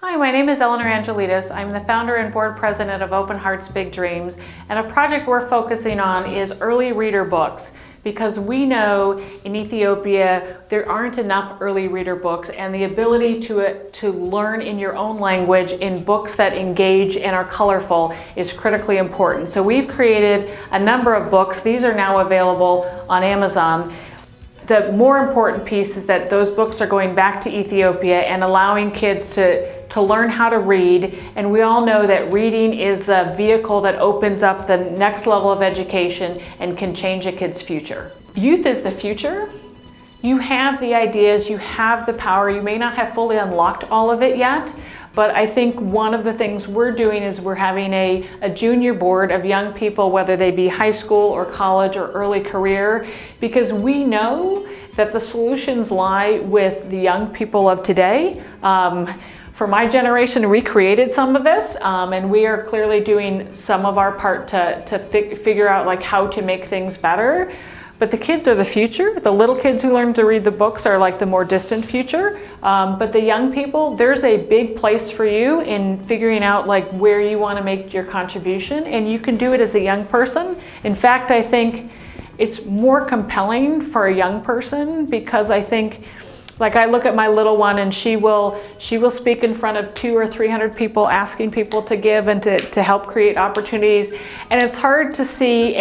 Hi, my name is Ellenore Angelidis. I'm the founder and board president of Open Hearts Big Dreams, and a project we're focusing on is early reader books, because we know in Ethiopia there aren't enough early reader books, and the ability to learn in your own language in books that engage and are colorful is critically important. So we've created a number of books. These are now available on Amazon. The more important piece is that those books are going back to Ethiopia and allowing kids to learn how to read. And we all know that reading is the vehicle that opens up the next level of education and can change a kid's future. Youth is the future. You have the ideas, you have the power. You may not have fully unlocked all of it yet, but I think one of the things we're doing is we're having a junior board of young people, whether they be high school or college or early career, because we know that the solutions lie with the young people of today. For my generation, we created some of this, and we are clearly doing some of our part to figure out like how to make things better. But the kids are the future. The little kids who learn to read the books are like the more distant future. But the young people, there's a big place for you in figuring out like where you want to make your contribution, and you can do it as a young person. In fact, I think it's more compelling for a young person, because I think, like, I look at my little one and she will speak in front of 200 or 300 people, asking people to give and to help create opportunities. And it's hard to see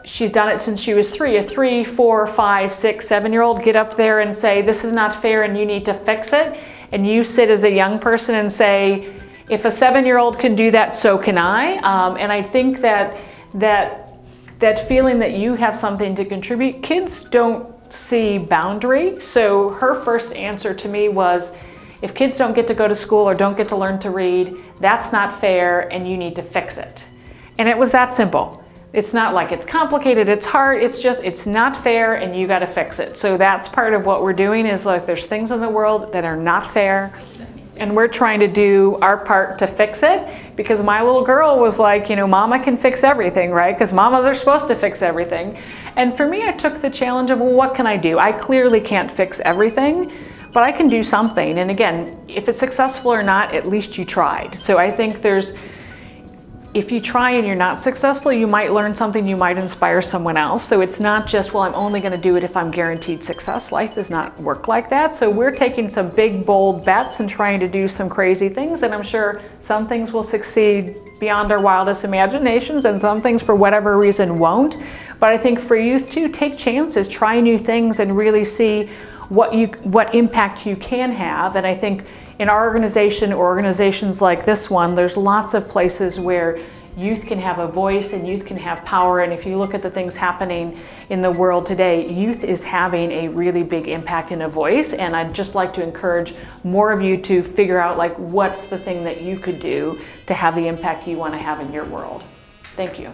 she's done it since she was 3, a 3, 4, 5, 6, 7-year-old get up there and say, this is not fair and you need to fix it. And you sit as a young person and say, if a 7-year-old can do that, so can I. And I think that feeling that you have something to contribute, kids don't see boundary. So her first answer to me was, if kids don't get to go to school or don't get to learn to read, that's not fair and you need to fix it. And it was that simple. It's not like it's complicated, it's hard, it's just, it's not fair and you gotta fix it. So that's part of what we're doing, is like there's things in the world that are not fair, and we're trying to do our part to fix it, because my little girl was like, mama can fix everything, right? Because mamas are supposed to fix everything. And for me, I took the challenge of, well, what can I do? I clearly can't fix everything, but I can do something. And again, if it's successful or not, at least you tried. So I think if you try and you're not successful, you might learn something, you might inspire someone else. So it's not just, well, I'm only gonna do it if I'm guaranteed success. Life does not work like that. So we're taking some big, bold bets and trying to do some crazy things. And I'm sure some things will succeed beyond our wildest imaginations, and some things for whatever reason won't. But I think for youth too, take chances, try new things, and really see what impact you can have. And I think in our organization, or organizations like this one, there's lots of places where youth can have a voice and youth can have power. And if you look at the things happening in the world today, youth is having a really big impact and a voice. And I'd just like to encourage more of you to figure out like what's the thing that you could do to have the impact you want to have in your world. Thank you.